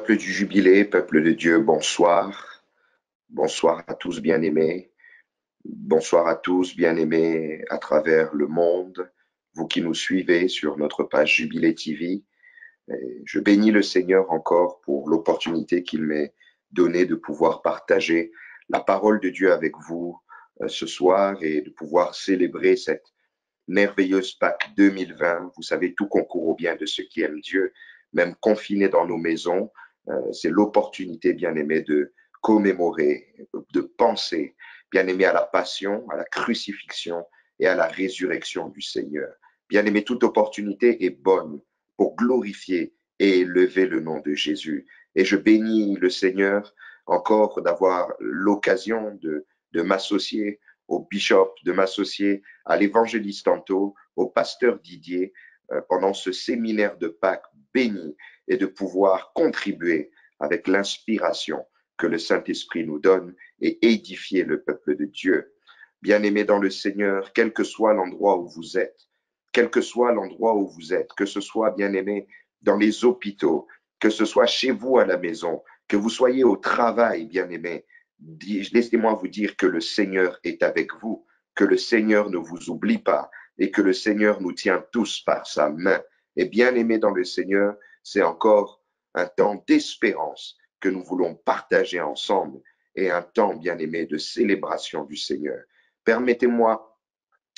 Peuple du jubilé, peuple de Dieu, bonsoir. Bonsoir à tous bien-aimés. Bonsoir à tous bien-aimés à travers le monde. Vous qui nous suivez sur notre page Jubilé TV. Et je bénis le Seigneur encore pour l'opportunité qu'il m'est donnée de pouvoir partager la parole de Dieu avec vous ce soir et de pouvoir célébrer cette merveilleuse Pâques 2020. Vous savez, tout concourt au bien de ceux qui aiment Dieu, même confinés dans nos maisons. C'est l'opportunité, bien-aimé, de commémorer, de penser, bien-aimé, à la passion, à la crucifixion et à la résurrection du Seigneur. Bien-aimé, toute opportunité est bonne pour glorifier et élever le nom de Jésus. Et je bénis le Seigneur encore d'avoir l'occasion de m'associer au bishop, de m'associer à l'évangéliste Anto, au pasteur Didier, pendant ce séminaire de Pâques béni et de pouvoir contribuer avec l'inspiration que le Saint-Esprit nous donne et édifier le peuple de Dieu. Bien-aimés dans le Seigneur, quel que soit l'endroit où vous êtes, quel que soit l'endroit où vous êtes, que ce soit, bien-aimés, dans les hôpitaux, que ce soit chez vous à la maison, que vous soyez au travail, bien-aimés, laissez-moi vous dire que le Seigneur est avec vous, que le Seigneur ne vous oublie pas et que le Seigneur nous tient tous par sa main. Et bien-aimés dans le Seigneur, c'est encore un temps d'espérance que nous voulons partager ensemble et un temps, bien-aimé, de célébration du Seigneur. Permettez-moi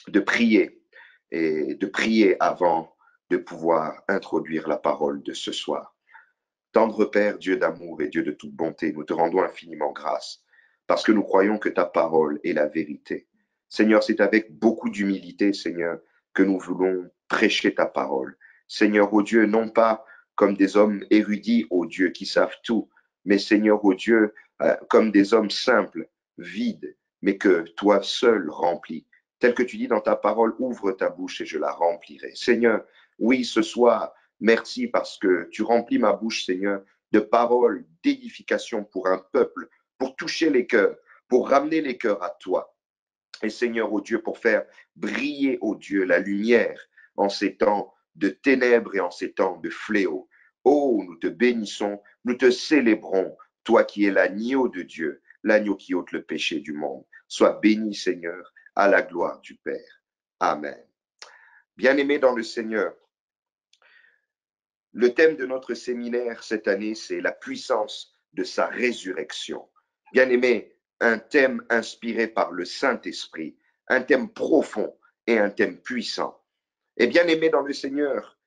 de prier et de prier avant de pouvoir introduire la parole de ce soir. Tendre Père, Dieu d'amour et Dieu de toute bonté, nous te rendons infiniment grâce parce que nous croyons que ta parole est la vérité. Seigneur, c'est avec beaucoup d'humilité, Seigneur, que nous voulons prêcher ta parole. Seigneur, ô Dieu, non pas comme des hommes érudits, ô Dieu, qui savent tout, mais Seigneur, ô Dieu, comme des hommes simples, vides, mais que toi seul remplis. Tel que tu dis dans ta parole, ouvre ta bouche et je la remplirai. Seigneur, oui, ce soir, merci parce que tu remplis ma bouche, Seigneur, de paroles d'édification pour un peuple, pour toucher les cœurs, pour ramener les cœurs à toi. Et Seigneur, ô Dieu, pour faire briller, ô Dieu, la lumière en ces temps de ténèbres et en ces temps de fléau. Oh, nous te bénissons, nous te célébrons, toi qui es l'agneau de Dieu, l'agneau qui ôte le péché du monde. Sois béni, Seigneur, à la gloire du Père. Amen. Bien-aimés dans le Seigneur, le thème de notre séminaire cette année, c'est la puissance de sa résurrection. Bien-aimés, un thème inspiré par le Saint-Esprit, un thème profond et un thème puissant. Et bien-aimés dans le Seigneur,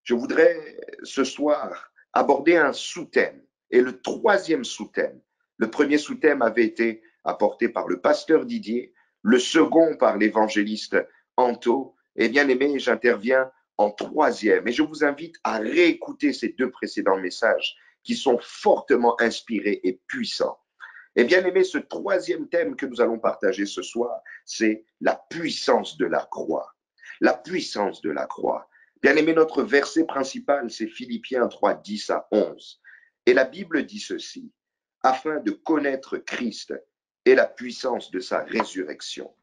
je voudrais ce soir aborder un sous-thème. Et le troisième sous-thème, le premier sous-thème avait été apporté par le pasteur Didier, le second par l'évangéliste Anto. Et bien-aimés, j'interviens en troisième. Et je vous invite à réécouter ces deux précédents messages qui sont fortement inspirés et puissants. Et bien aimé, ce troisième thème que nous allons partager ce soir, c'est la puissance de la croix. La puissance de la croix. Bien aimé, notre verset principal, c'est Philippiens 3, 10 à 11. Et la Bible dit ceci, afin de connaître Christ et la puissance de sa résurrection.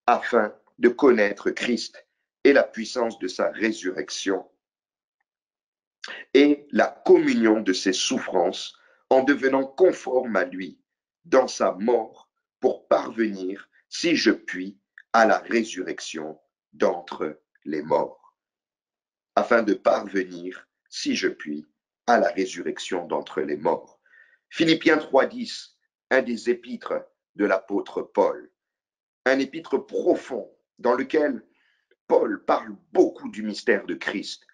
Afin de connaître Christ et la puissance de sa résurrection et la communion de ses souffrances en devenant conforme à lui dans sa mort pour parvenir, si je puis, à la résurrection d'entre les morts. Afin de parvenir, si je puis, à la résurrection d'entre les morts. Philippiens 3,10, un des épîtres de l'apôtre Paul, un épître profond dans lequel Paul parle beaucoup du mystère de Christ,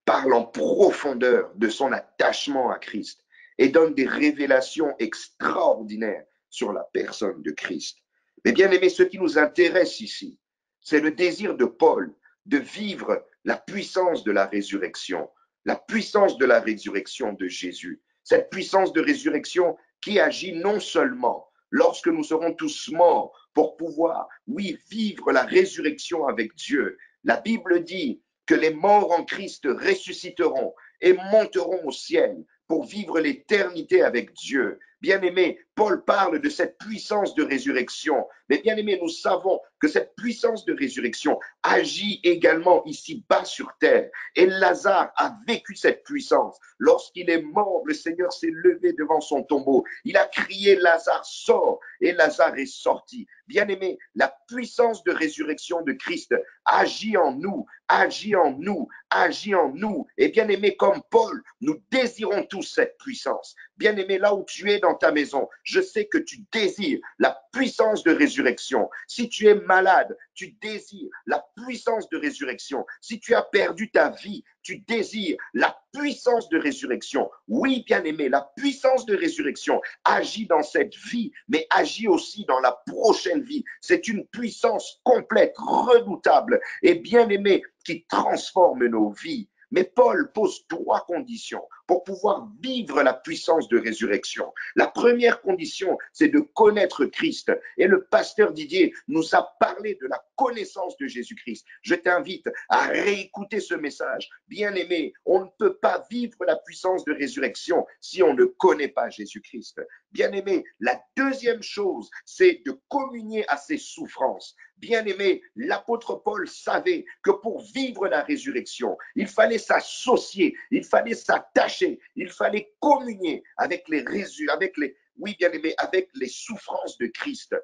parle en profondeur de son attachement à Christ et donne des révélations extraordinaires sur la personne de Christ. Mais bien aimé, ce qui nous intéresse ici, c'est le désir de Paul de vivre la puissance de la résurrection de Jésus. Cette puissance de résurrection qui agit non seulement lorsque nous serons tous morts pour pouvoir, oui, vivre la résurrection avec Dieu. La Bible dit que les morts en Christ ressusciteront et monteront au ciel pour vivre l'éternité avec Dieu. Bien-aimés, Paul parle de cette puissance de résurrection. Mais bien aimé, nous savons que cette puissance de résurrection agit également ici-bas sur terre. Et Lazare a vécu cette puissance. Lorsqu'il est mort, le Seigneur s'est levé devant son tombeau. Il a crié, Lazare, sors. Et Lazare est sorti. Bien aimé, la puissance de résurrection de Christ agit en nous, agit en nous, agit en nous. Et bien aimé, comme Paul, nous désirons tous cette puissance. Bien aimé, là où tu es dans ta maison, je sais que tu désires la puissance de résurrection. Si tu es malade, tu désires la puissance de résurrection. Si tu as perdu ta vie, tu désires la puissance de résurrection. Oui, bien aimé, la puissance de résurrection agit dans cette vie, mais agit aussi dans la prochaine vie. C'est une puissance complète, redoutable et bien aimé qui transforme nos vies. Mais Paul pose trois conditions pour pouvoir vivre la puissance de résurrection. La première condition, c'est de connaître Christ. Et le pasteur Didier nous a parlé de la connaissance de Jésus-Christ. Je t'invite à réécouter ce message. Bien-aimé, on ne peut pas vivre la puissance de résurrection si on ne connaît pas Jésus-Christ. Bien-aimé, la deuxième chose, c'est de communier à ses souffrances. Bien-aimé, l'apôtre Paul savait que pour vivre la résurrection, il fallait s'associer, il fallait s'attacher, il fallait communier avec oui, bien-aimé, avec les souffrances de Christ.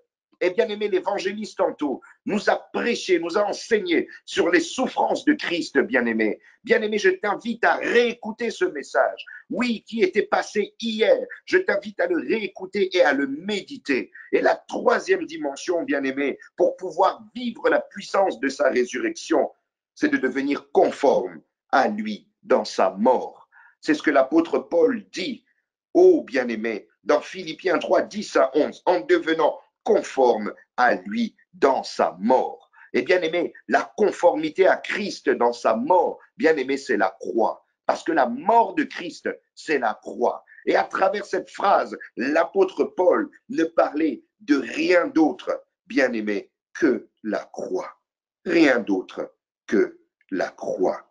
Et bien-aimé, l'évangéliste tantôt nous a prêché, nous a enseigné sur les souffrances de Christ, bien-aimé. Bien-aimé, je t'invite à réécouter ce message. Oui, qui était passé hier. Je t'invite à le réécouter et à le méditer. Et la troisième dimension, bien-aimé, pour pouvoir vivre la puissance de sa résurrection, c'est de devenir conforme à lui dans sa mort. C'est ce que l'apôtre Paul dit, ô bien-aimé, dans Philippiens 3, 10 à 11, en devenant conforme à lui dans sa mort. Et bien aimé, la conformité à Christ dans sa mort, bien aimé, c'est la croix. Parce que la mort de Christ, c'est la croix. Et à travers cette phrase, l'apôtre Paul ne parlait de rien d'autre, bien aimé, que la croix. Rien d'autre que la croix.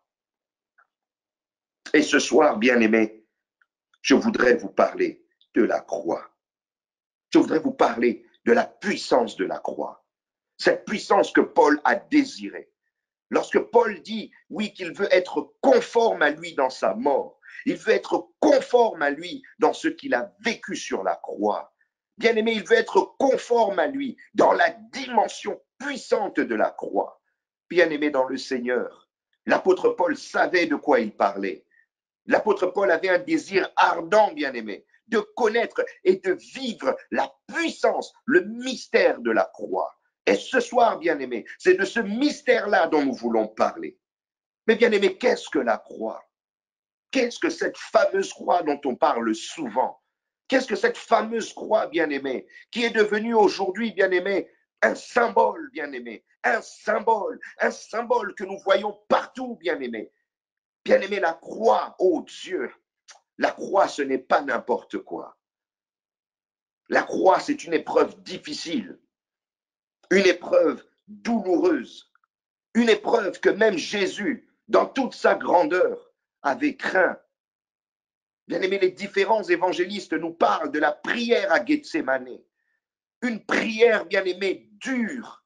Et ce soir, bien aimé, je voudrais vous parler de la croix. Je voudrais vous parler de la puissance de la croix. Cette puissance que Paul a désirée. Lorsque Paul dit, oui, qu'il veut être conforme à lui dans sa mort, il veut être conforme à lui dans ce qu'il a vécu sur la croix. Bien aimé, il veut être conforme à lui dans la dimension puissante de la croix. Bien aimé dans le Seigneur, l'apôtre Paul savait de quoi il parlait. L'apôtre Paul avait un désir ardent, bien aimé, de connaître et de vivre la puissance, le mystère de la croix. Et ce soir, bien aimé, c'est de ce mystère-là dont nous voulons parler. Mais bien aimé, qu'est-ce que la croix? Qu'est-ce que cette fameuse croix dont on parle souvent? Qu'est-ce que cette fameuse croix, bien aimé, qui est devenue aujourd'hui, bien aimé, un symbole, bien aimé, un symbole que nous voyons partout, bien aimé. Bien aimé, la croix, oh Dieu, la croix, ce n'est pas n'importe quoi. La croix, c'est une épreuve difficile, une épreuve douloureuse, une épreuve que même Jésus, dans toute sa grandeur, avait craint. Bien aimé, les différents évangélistes nous parlent de la prière à Gethsémané. Une prière, bien aimé, dure.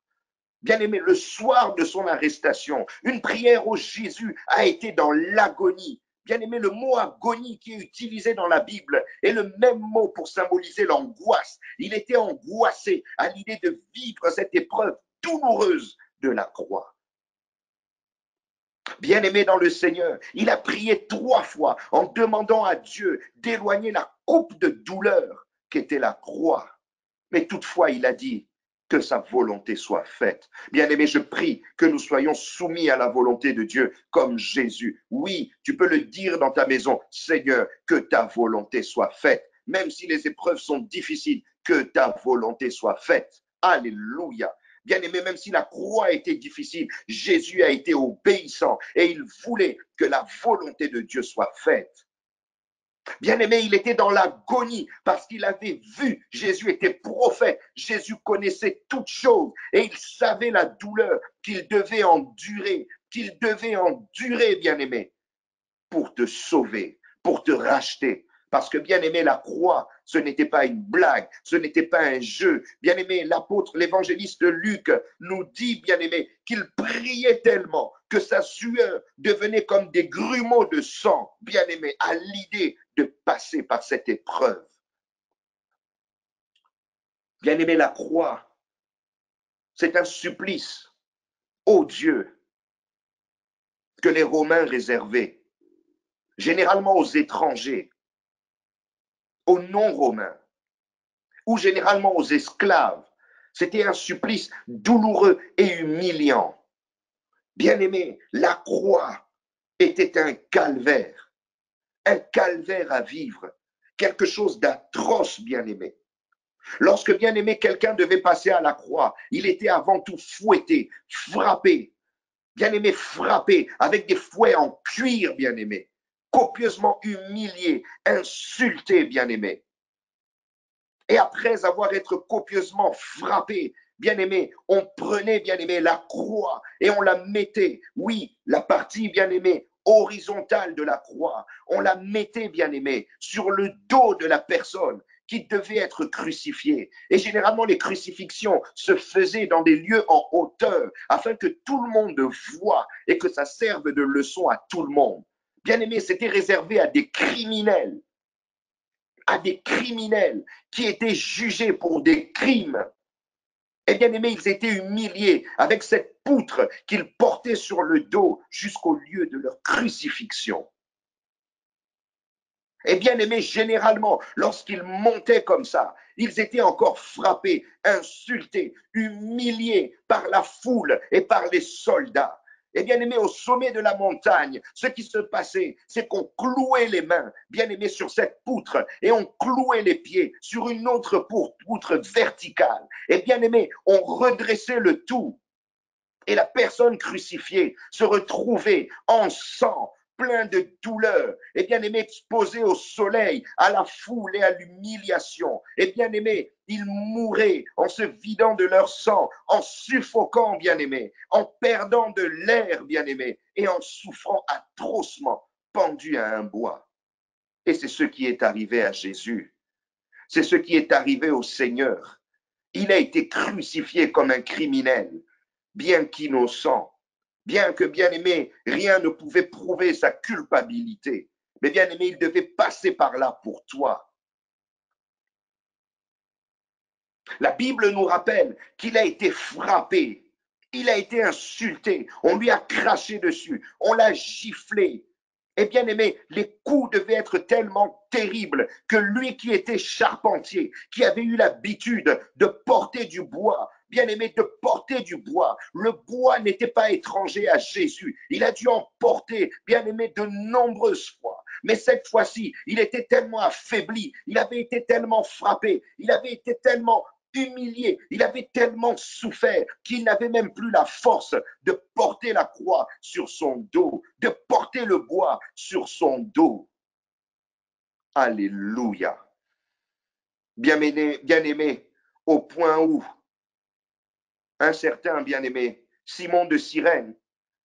Bien aimé, le soir de son arrestation, une prière où Jésus a été dans l'agonie. Bien aimé, le mot agonie qui est utilisé dans la Bible est le même mot pour symboliser l'angoisse. Il était angoissé à l'idée de vivre cette épreuve douloureuse de la croix. Bien aimé dans le Seigneur, il a prié 3 fois en demandant à Dieu d'éloigner la coupe de douleur qu'était la croix. Mais toutefois, il a dit que sa volonté soit faite. Bien-aimé, je prie que nous soyons soumis à la volonté de Dieu comme Jésus. Oui, tu peux le dire dans ta maison, Seigneur, que ta volonté soit faite. Même si les épreuves sont difficiles, que ta volonté soit faite. Alléluia. Bien-aimé, même si la croix était difficile, Jésus a été obéissant et il voulait que la volonté de Dieu soit faite. Bien-aimé, il était dans l'agonie parce qu'il avait vu, Jésus était prophète, Jésus connaissait toutes choses et il savait la douleur qu'il devait endurer, bien-aimé, pour te sauver, pour te racheter, Parce que, bien aimé, la croix, ce n'était pas une blague, ce n'était pas un jeu. Bien aimé, l'apôtre, l'évangéliste Luc nous dit, bien aimé, qu'il priait tellement que sa sueur devenait comme des grumeaux de sang, bien aimé, à l'idée de passer par cette épreuve. Bien aimé, la croix, c'est un supplice odieux que les Romains réservaient, généralement aux étrangers, aux non-romains, ou généralement aux esclaves. C'était un supplice douloureux et humiliant. Bien-aimé, la croix était un calvaire à vivre, quelque chose d'atroce, bien-aimé. Lorsque, bien-aimé, quelqu'un devait passer à la croix, il était avant tout fouetté, frappé, bien-aimé, frappé avec des fouets en cuir, bien-aimé, copieusement humilié, insulté, bien-aimé. Et après avoir été copieusement frappé, bien-aimé, on prenait, bien-aimé, la croix et on la mettait, oui, la partie, bien-aimé, horizontale de la croix, on la mettait, bien-aimé, sur le dos de la personne qui devait être crucifiée. Et généralement, les crucifixions se faisaient dans des lieux en hauteur afin que tout le monde voie et que ça serve de leçon à tout le monde. Bien-aimé, c'était réservé à des criminels qui étaient jugés pour des crimes. Et bien aimé, ils étaient humiliés avec cette poutre qu'ils portaient sur le dos jusqu'au lieu de leur crucifixion. Et bien aimé, généralement, lorsqu'ils montaient comme ça, ils étaient encore frappés, insultés, humiliés par la foule et par les soldats. Et bien aimé, au sommet de la montagne, ce qui se passait, c'est qu'on clouait les mains, bien aimé, sur cette poutre et on clouait les pieds sur une autre poutre verticale. Et bien aimé, on redressait le tout. Et la personne crucifiée se retrouvait en sang, plein de douleur, et bien aimé, exposé au soleil, à la foule et à l'humiliation. Et bien aimé, ils mouraient en se vidant de leur sang, en suffoquant, bien aimé, en perdant de l'air, bien aimé, et en souffrant atrocement, pendus à un bois. Et c'est ce qui est arrivé à Jésus. C'est ce qui est arrivé au Seigneur. Il a été crucifié comme un criminel, bien qu'innocent, bien que, bien aimé, rien ne pouvait prouver sa culpabilité. Mais bien aimé, il devait passer par là pour toi. La Bible nous rappelle qu'il a été frappé, il a été insulté, on lui a craché dessus, on l'a giflé. Et bien aimé, les coups devaient être tellement terribles que lui qui était charpentier, qui avait eu l'habitude de porter du bois, bien aimé, de porter du bois, le bois n'était pas étranger à Jésus. Il a dû en porter, bien aimé, de nombreuses fois. Mais cette fois-ci, il était tellement affaibli, il avait été tellement frappé, il avait été tellement humilié, il avait tellement souffert qu'il n'avait même plus la force de porter la croix sur son dos, de porter le bois sur son dos. Alléluia. Bien-aimé, au point où un certain bien-aimé, Simon de Cyrène,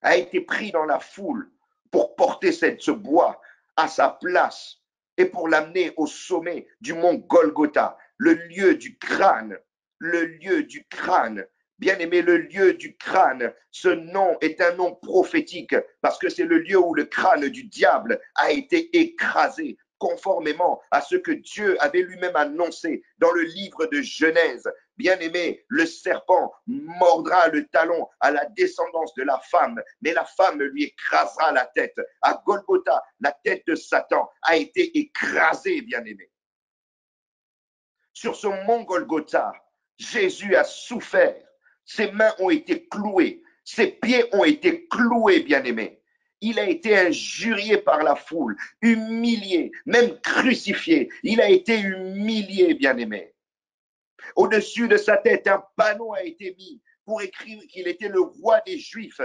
a été pris dans la foule pour porter ce bois à sa place et pour l'amener au sommet du mont Golgotha, le lieu du crâne, le lieu du crâne. Bien-aimé, le lieu du crâne, ce nom est un nom prophétique parce que c'est le lieu où le crâne du diable a été écrasé, conformément à ce que Dieu avait lui-même annoncé dans le livre de Genèse. Bien-aimé, le serpent mordra le talon à la descendance de la femme, mais la femme lui écrasera la tête. À Golgotha, la tête de Satan a été écrasée, bien-aimé. Sur ce mont Golgotha, Jésus a souffert. Ses mains ont été clouées, ses pieds ont été cloués, bien-aimé. Il a été injurié par la foule, humilié, même crucifié. Il a été humilié, bien-aimé. Au-dessus de sa tête, un panneau a été mis pour écrire qu'il était le roi des Juifs.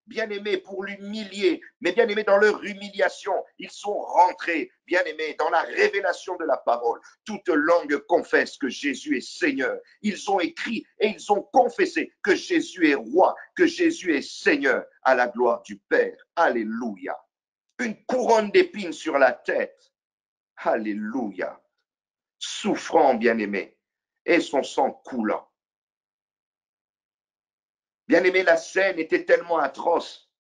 Bien-aimés, pour l'humilier, mais bien-aimés, dans leur humiliation, ils sont rentrés, bien-aimés, dans la révélation de la parole. Toute langue confesse que Jésus est Seigneur. Ils ont écrit et ils ont confessé que Jésus est roi, que Jésus est Seigneur, à la gloire du Père. Alléluia. Une couronne d'épines sur la tête. Alléluia. Souffrant, bien-aimé, et son sang coulant. Bien-aimé, la scène était tellement atroce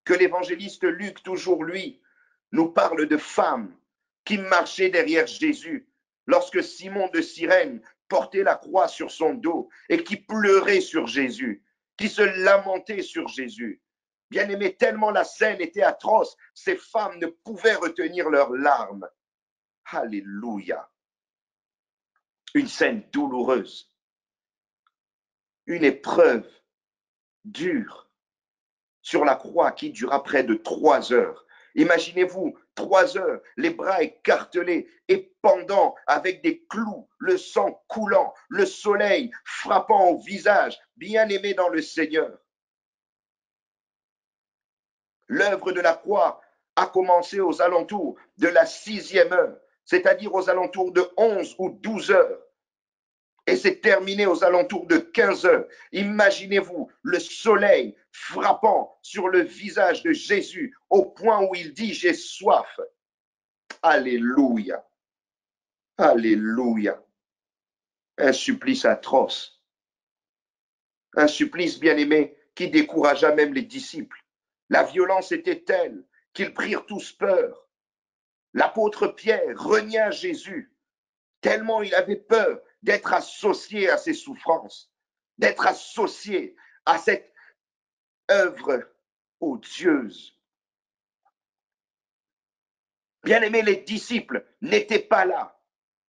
que l'évangéliste Luc, toujours lui, nous parle de femmes qui marchaient derrière Jésus lorsque Simon de Cyrène portait la croix sur son dos et qui pleurait sur Jésus, qui se lamentait sur Jésus. Bien-aimé, tellement la scène était atroce, ces femmes ne pouvaient retenir leurs larmes. Alléluia. Une scène douloureuse, une épreuve dure sur la croix qui dura près de 3 heures. Imaginez-vous, 3 heures, les bras écartelés et pendant avec des clous, le sang coulant, le soleil frappant au visage, bien aimé dans le Seigneur. L'œuvre de la croix a commencé aux alentours de la 6e heure, c'est-à-dire aux alentours de 11 ou 12 heures. Et c'est terminé aux alentours de 15 heures. Imaginez-vous le soleil frappant sur le visage de Jésus au point où il dit, j'ai soif. Alléluia. Alléluia. Un supplice atroce. Un supplice bien-aimé qui découragea même les disciples. La violence était telle qu'ils prirent tous peur. L'apôtre Pierre renia Jésus tellement il avait peur d'être associé à ses souffrances, d'être associé à cette œuvre odieuse. Bien-aimés, les disciples n'étaient pas là.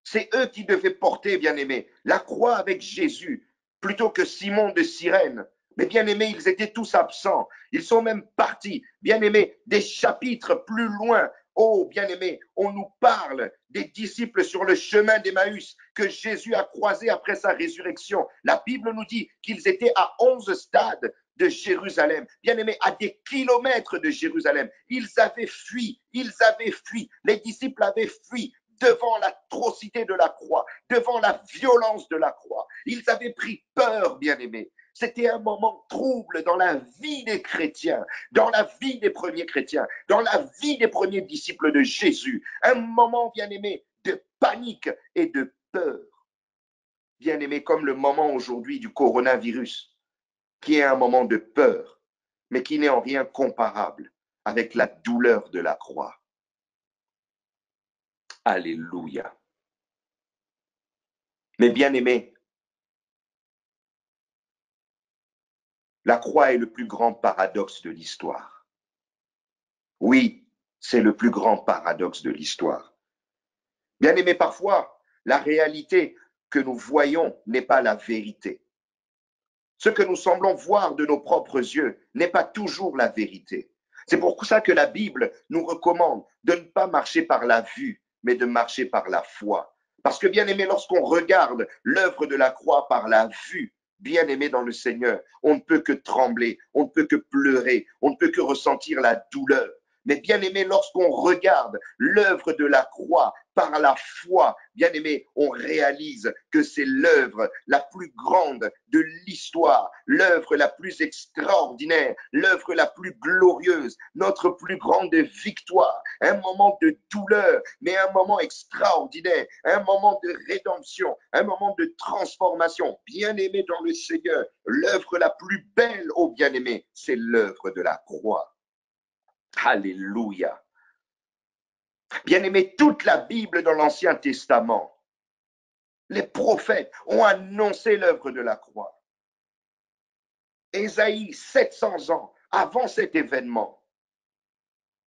C'est eux qui devaient porter, bien-aimés, la croix avec Jésus, plutôt que Simon de Cyrène. Mais bien-aimés, ils étaient tous absents. Ils sont même partis. Bien-aimés, des chapitres plus loin, oh, bien-aimés, on nous parle des disciples sur le chemin d'Emmaüs que Jésus a croisé après sa résurrection. La Bible nous dit qu'ils étaient à 11 stades de Jérusalem. Bien-aimés, à des kilomètres de Jérusalem. Ils avaient fui. Les disciples avaient fui devant l'atrocité de la croix, devant la violence de la croix. Ils avaient pris peur, bien-aimés. C'était un moment trouble dans la vie des chrétiens, dans la vie des premiers chrétiens, dans la vie des premiers disciples de Jésus. Un moment, bien-aimé, de panique et de peur. Bien-aimé, comme le moment aujourd'hui du coronavirus, qui est un moment de peur, mais qui n'est en rien comparable avec la douleur de la croix. Alléluia. Mais bien-aimé, la croix est le plus grand paradoxe de l'histoire. Oui, c'est le plus grand paradoxe de l'histoire. Bien aimé, parfois, la réalité que nous voyons n'est pas la vérité. Ce que nous semblons voir de nos propres yeux n'est pas toujours la vérité. C'est pour ça que la Bible nous recommande de ne pas marcher par la vue, mais de marcher par la foi. Parce que, bien aimé, lorsqu'on regarde l'œuvre de la croix par la vue, bien aimé dans le Seigneur, on ne peut que trembler, on ne peut que pleurer, on ne peut que ressentir la douleur. Mais bien aimé, lorsqu'on regarde l'œuvre de la croix par la foi, bien aimé, on réalise que c'est l'œuvre la plus grande de l'histoire, l'œuvre la plus extraordinaire, l'œuvre la plus glorieuse, notre plus grande victoire, un moment de douleur, mais un moment extraordinaire, un moment de rédemption, un moment de transformation. Bien aimé dans le Seigneur, l'œuvre la plus belle, ô bien aimé, c'est l'œuvre de la croix. Alléluia. Bien-aimé, toute la Bible dans l'Ancien Testament, les prophètes ont annoncé l'œuvre de la croix. Ésaïe, 700 ans avant cet événement,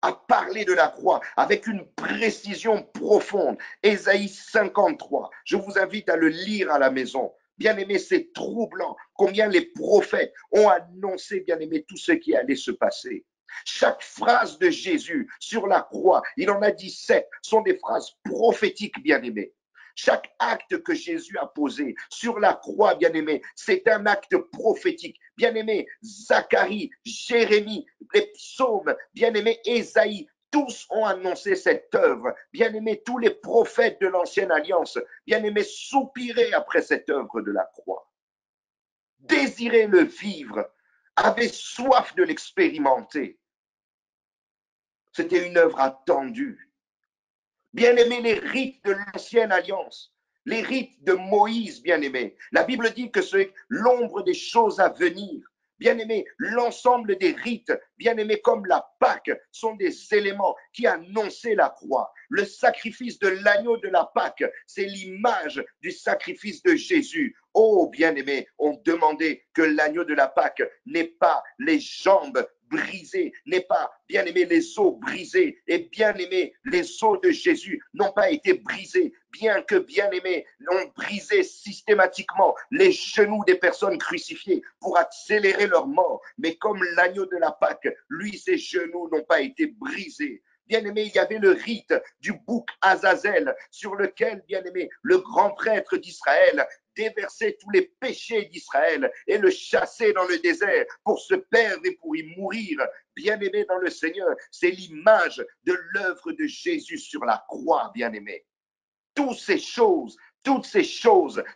a parlé de la croix avec une précision profonde. Ésaïe 53, je vous invite à le lire à la maison. Bien-aimé, c'est troublant combien les prophètes ont annoncé, bien-aimé, tout ce qui allait se passer. Chaque phrase de Jésus sur la croix, il en a dit 7, sont des phrases prophétiques, bien-aimés. Chaque acte que Jésus a posé sur la croix, bien-aimé, c'est un acte prophétique. Bien-aimé, Zacharie, Jérémie, les psaumes, bien-aimé, Ésaïe, tous ont annoncé cette œuvre. Bien-aimé, tous les prophètes de l'Ancienne Alliance, bien-aimé, soupiraient après cette œuvre de la croix. Désiraient le vivre, avaient soif de l'expérimenter. C'était une œuvre attendue. Bien-aimés, les rites de l'ancienne alliance, les rites de Moïse, bien-aimés. La Bible dit que c'est l'ombre des choses à venir. Bien-aimés, l'ensemble des rites, bien-aimés, comme la Pâque, sont des éléments qui annonçaient la croix. Le sacrifice de l'agneau de la Pâque, c'est l'image du sacrifice de Jésus. Oh, bien-aimés, on demandait que l'agneau de la Pâque n'ait pas les jambes brisées, n'ait pas, bien-aimé, les os brisés. Et bien-aimé, les os de Jésus n'ont pas été brisés, bien que, bien-aimé, l'ont brisé systématiquement les genoux des personnes crucifiées pour accélérer leur mort. Mais comme l'agneau de la Pâque, lui, ses genoux n'ont pas été brisés. Bien-aimé, il y avait le rite du bouc Azazel sur lequel, bien-aimé, le grand prêtre d'Israël déversait tous les péchés d'Israël et le chasser dans le désert pour se perdre et pour y mourir. Bien-aimé dans le Seigneur, c'est l'image de l'œuvre de Jésus sur la croix, bien-aimé. Toutes ces choses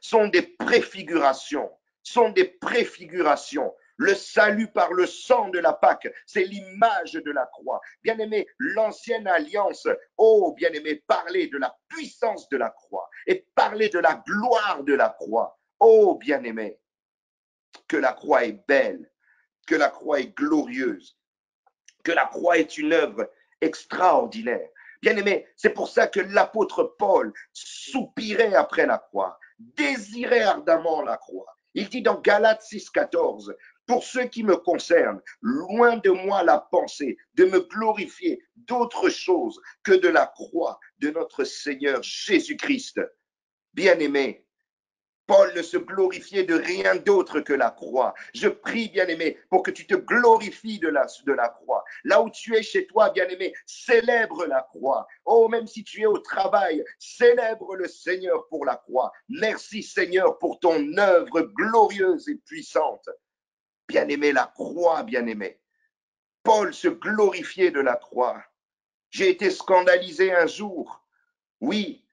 sont des préfigurations, Le salut par le sang de la Pâque, c'est l'image de la croix. Bien-aimé, l'ancienne alliance, oh bien-aimé, parlait de la puissance de la croix et parlait de la gloire de la croix. Oh bien-aimé, que la croix est belle, que la croix est glorieuse, que la croix est une œuvre extraordinaire. Bien-aimé, c'est pour ça que l'apôtre Paul soupirait après la croix, désirait ardemment la croix. Il dit dans Galates 6,14, pour ce qui me concerne, loin de moi la pensée de me glorifier d'autre chose que de la croix de notre Seigneur Jésus-Christ. Bien-aimé, Paul ne se glorifiait de rien d'autre que la croix. Je prie, bien-aimé, pour que tu te glorifies de la croix. Là où tu es chez toi, bien-aimé, célèbre la croix. Oh, même si tu es au travail, célèbre le Seigneur pour la croix. Merci, Seigneur, pour ton œuvre glorieuse et puissante. Bien-aimé, la croix, bien-aimé. Paul se glorifiait de la croix. J'ai été scandalisé un jour. Oui,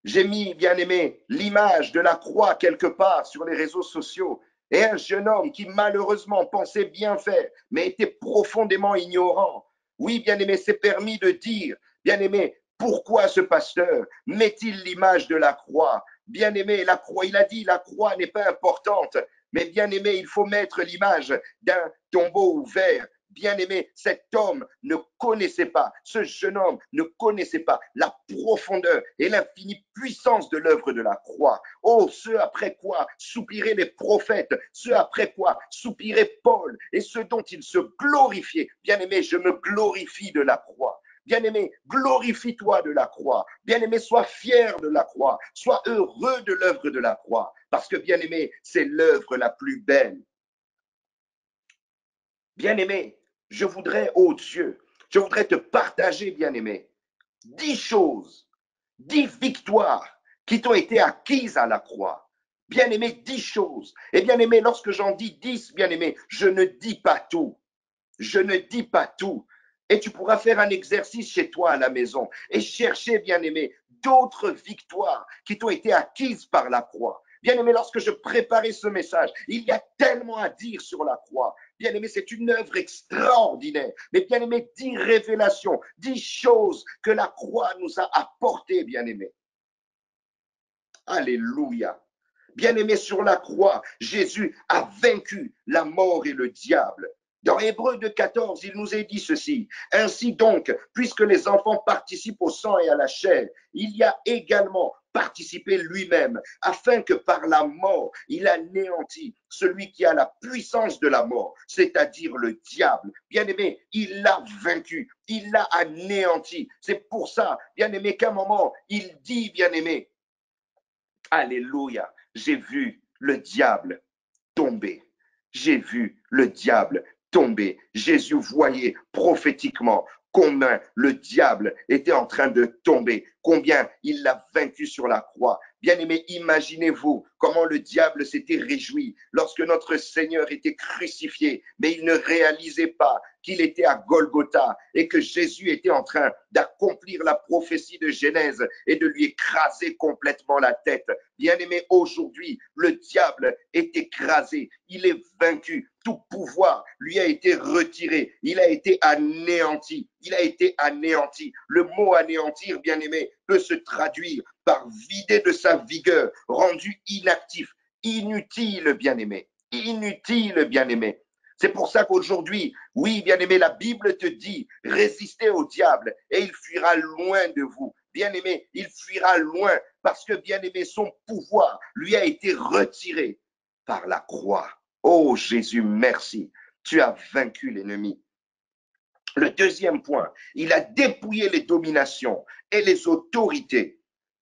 j'ai mis, bien-aimé, l'image de la croix quelque part sur les réseaux sociaux. Et un jeune homme qui malheureusement pensait bien faire, mais était profondément ignorant. Oui, bien-aimé, s'est permis de dire, bien-aimé, pourquoi ce pasteur met-il l'image de la croix? Bien-aimé, la croix, il a dit, la croix n'est pas importante. Mais bien-aimé, il faut mettre l'image d'un tombeau ouvert. Bien-aimé, cet homme ne connaissait pas, ce jeune homme ne connaissait pas la profondeur et l'infinie puissance de l'œuvre de la croix. Oh, ce après quoi soupiraient les prophètes, ce après quoi soupirait Paul et ce dont il se glorifiait. Bien-aimé, je me glorifie de la croix. Bien-aimé, glorifie-toi de la croix. Bien-aimé, sois fier de la croix. Sois heureux de l'œuvre de la croix. Parce que, bien-aimé, c'est l'œuvre la plus belle. Bien-aimé, je voudrais, oh Dieu, je voudrais te partager, bien-aimé, 10 choses, 10 victoires qui t'ont été acquises à la croix. Bien-aimé, 10 choses. Et bien-aimé, lorsque j'en dis 10, bien-aimé, je ne dis pas tout. Je ne dis pas tout. Et tu pourras faire un exercice chez toi à la maison et chercher, bien-aimé, d'autres victoires qui t'ont été acquises par la croix. Bien-aimé, lorsque je préparais ce message, il y a tellement à dire sur la croix. Bien-aimé, c'est une œuvre extraordinaire. Mais bien-aimé, 10 révélations, 10 choses que la croix nous a apportées, bien-aimé. Alléluia. Bien-aimé, sur la croix, Jésus a vaincu la mort et le diable. Dans Hébreux 2,14, il nous est dit ceci. Ainsi donc, puisque les enfants participent au sang et à la chair, il y a également participé lui-même, afin que par la mort, il anéantit celui qui a la puissance de la mort, c'est-à-dire le diable. Bien-aimé, il l'a vaincu, il l'a anéanti. C'est pour ça, bien-aimé, qu'à un moment, il dit, bien-aimé, alléluia, j'ai vu le diable tomber. J'ai vu le diable tomber. Jésus voyait prophétiquement combien le diable était en train de tomber, combien il l'a vaincu sur la croix. Bien-aimés, imaginez-vous comment le diable s'était réjoui lorsque notre Seigneur était crucifié, mais il ne réalisait pas qu'il était à Golgotha et que Jésus était en train d'accomplir la prophétie de Genèse et de lui écraser complètement la tête. Bien-aimé, aujourd'hui, le diable est écrasé, il est vaincu. Tout pouvoir lui a été retiré, il a été anéanti, il a été anéanti. Le mot anéantir, bien-aimé, peut se traduire par vider de sa vigueur, rendu inactif, inutile, bien-aimé, inutile, bien-aimé. C'est pour ça qu'aujourd'hui, oui, bien-aimé, la Bible te dit, résistez au diable et il fuira loin de vous. Bien-aimé, il fuira loin parce que, bien-aimé, son pouvoir lui a été retiré par la croix. Oh Jésus, merci. Tu as vaincu l'ennemi. Le deuxième point, il a dépouillé les dominations et les autorités.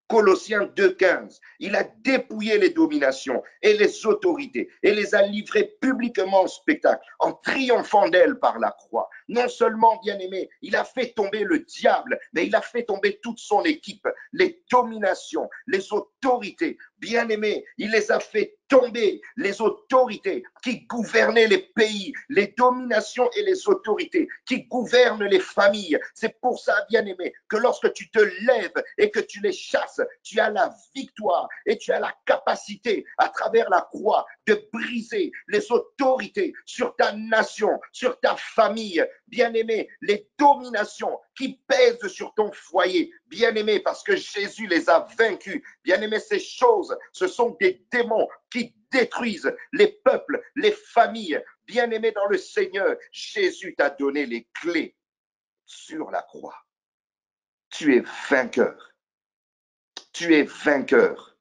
Colossiens 2,15, il a dépouillé les dominations et les autorités et les a livrées publiquement au spectacle en triomphant d'elles par la croix. Non seulement, bien-aimé, il a fait tomber le diable, mais il a fait tomber toute son équipe, les dominations, les autorités. Bien-aimé, il les a fait tomber, les autorités qui gouvernaient les pays, les dominations et les autorités qui gouvernent les familles. C'est pour ça, bien-aimé, que lorsque tu te lèves et que tu les chasses, tu as la victoire et tu as la capacité à travers la croix de briser les autorités sur ta nation, sur ta famille. Bien-aimé, les dominations qui pèsent sur ton foyer. Bien-aimé, parce que Jésus les a vaincus. Bien-aimé, ces choses, ce sont des démons qui détruisent les peuples, les familles. Bien-aimé dans le Seigneur, Jésus t'a donné les clés sur la croix. Tu es vainqueur. Tu es vainqueur.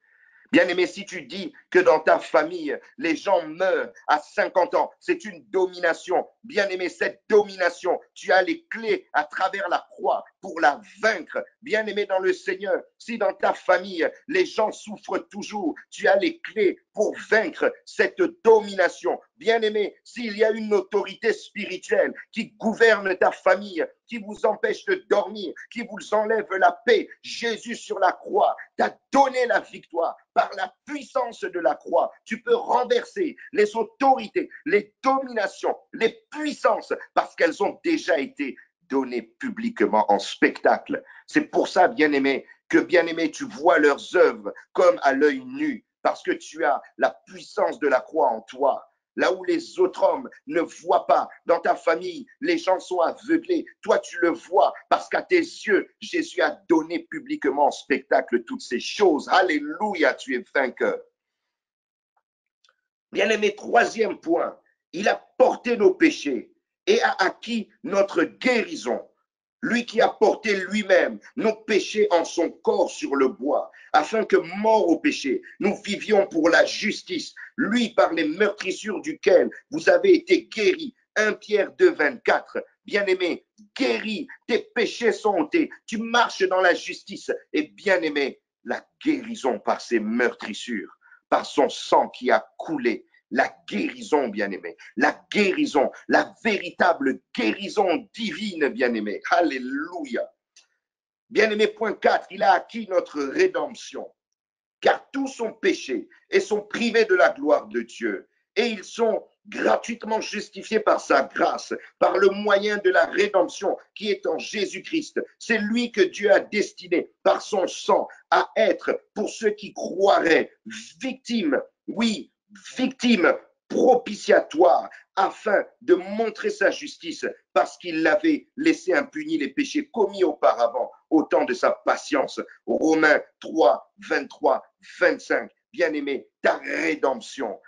Bien-aimé, si tu dis que dans ta famille, les gens meurent à 50 ans, c'est une domination. Bien-aimé, cette domination, tu as les clés à travers la croix pour la vaincre. Bien-aimé dans le Seigneur, si dans ta famille, les gens souffrent toujours, tu as les clés pour vaincre cette domination. Bien-aimé, s'il y a une autorité spirituelle qui gouverne ta famille, qui vous empêche de dormir, qui vous enlève la paix, Jésus sur la croix t'a donné la victoire. Par la puissance de la croix, tu peux renverser les autorités, les dominations, les puissances, parce qu'elles ont déjà été données publiquement en spectacle. C'est pour ça, bien-aimé, que bien-aimé, tu vois leurs œuvres comme à l'œil nu, parce que tu as la puissance de la croix en toi. Là où les autres hommes ne voient pas, dans ta famille, les gens sont aveuglés. Toi, tu le vois parce qu'à tes yeux, Jésus a donné publiquement en spectacle toutes ces choses. Alléluia, tu es vainqueur. Bien-aimé, troisième point, il a porté nos péchés et a acquis notre guérison. Lui qui a porté lui-même nos péchés en son corps sur le bois, afin que, morts au péché, nous vivions pour la justice. Lui, par les meurtrissures duquel vous avez été guéris. 1 Pierre 2, 24. Bien-aimé, guéri, tes péchés sont ôtés. Tu marches dans la justice. Et bien-aimé, la guérison par ses meurtrissures, par son sang qui a coulé. La guérison, bien-aimé, la guérison, la véritable guérison divine, bien-aimé. Alléluia. Bien-aimé, point 4, il a acquis notre rédemption, car tous sont péchés et sont privés de la gloire de Dieu. Et ils sont gratuitement justifiés par sa grâce, par le moyen de la rédemption qui est en Jésus-Christ. C'est lui que Dieu a destiné par son sang à être, pour ceux qui croiraient, victimes, oui, victime propitiatoire afin de montrer sa justice parce qu'il l'avait laissé impuni les péchés commis auparavant au temps de sa patience. Romains 3, 23, 25. Bien-aimé, ta rédemption,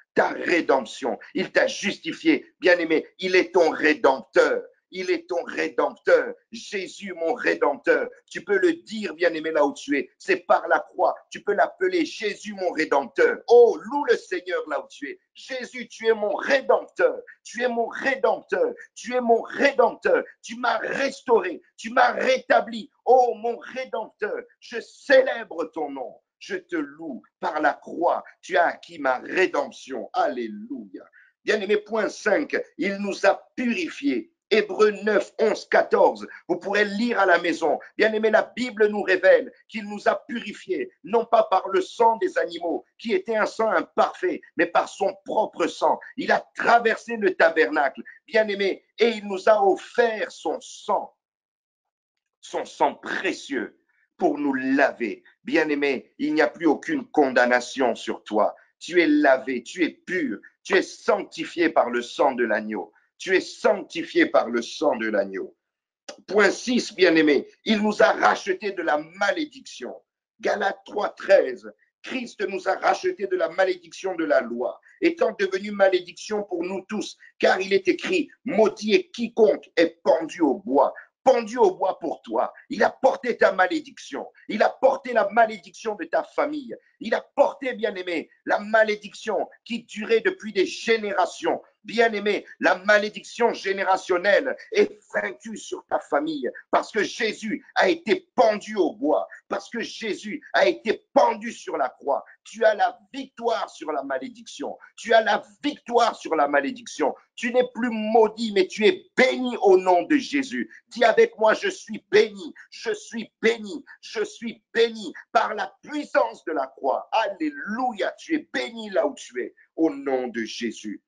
il t'a justifié. Bien-aimé, il est ton rédempteur. Il est ton rédempteur. Jésus, mon rédempteur. Tu peux le dire, bien-aimé, là où tu es. C'est par la croix. Tu peux l'appeler Jésus, mon rédempteur. Oh, loue le Seigneur là où tu es. Jésus, tu es mon rédempteur. Tu es mon rédempteur. Tu es mon rédempteur. Tu m'as restauré. Tu m'as rétabli. Oh, mon rédempteur. Je célèbre ton nom. Je te loue par la croix. Tu as acquis ma rédemption. Alléluia. Bien-aimé, point 5. Il nous a purifiés. Hébreux 9, 11, 14. Vous pourrez lire à la maison. Bien-aimé, la Bible nous révèle qu'il nous a purifiés, non pas par le sang des animaux, qui était un sang imparfait, mais par son propre sang. Il a traversé le tabernacle, bien-aimé, et il nous a offert son sang précieux, pour nous laver. Bien-aimé, il n'y a plus aucune condamnation sur toi. Tu es lavé, tu es pur, tu es sanctifié par le sang de l'agneau. Tu es sanctifié par le sang de l'agneau. Point 6, bien-aimé, il nous a rachetés de la malédiction. Galates 3:13, Christ nous a rachetés de la malédiction de la loi, étant devenu malédiction pour nous tous, car il est écrit, maudit est quiconque est pendu au bois. Pendu au bois pour toi. Il a porté ta malédiction. Il a porté la malédiction de ta famille. Il a porté, bien-aimé, la malédiction qui durait depuis des générations. Bien-aimé, la malédiction générationnelle est vaincue sur ta famille parce que Jésus a été pendu au bois, parce que Jésus a été pendu sur la croix. Tu as la victoire sur la malédiction. Tu as la victoire sur la malédiction. Tu n'es plus maudit, mais tu es béni au nom de Jésus. Dis avec moi, je suis béni, je suis béni, je suis béni par la puissance de la croix. Alléluia, tu es béni là où tu es, au nom de Jésus.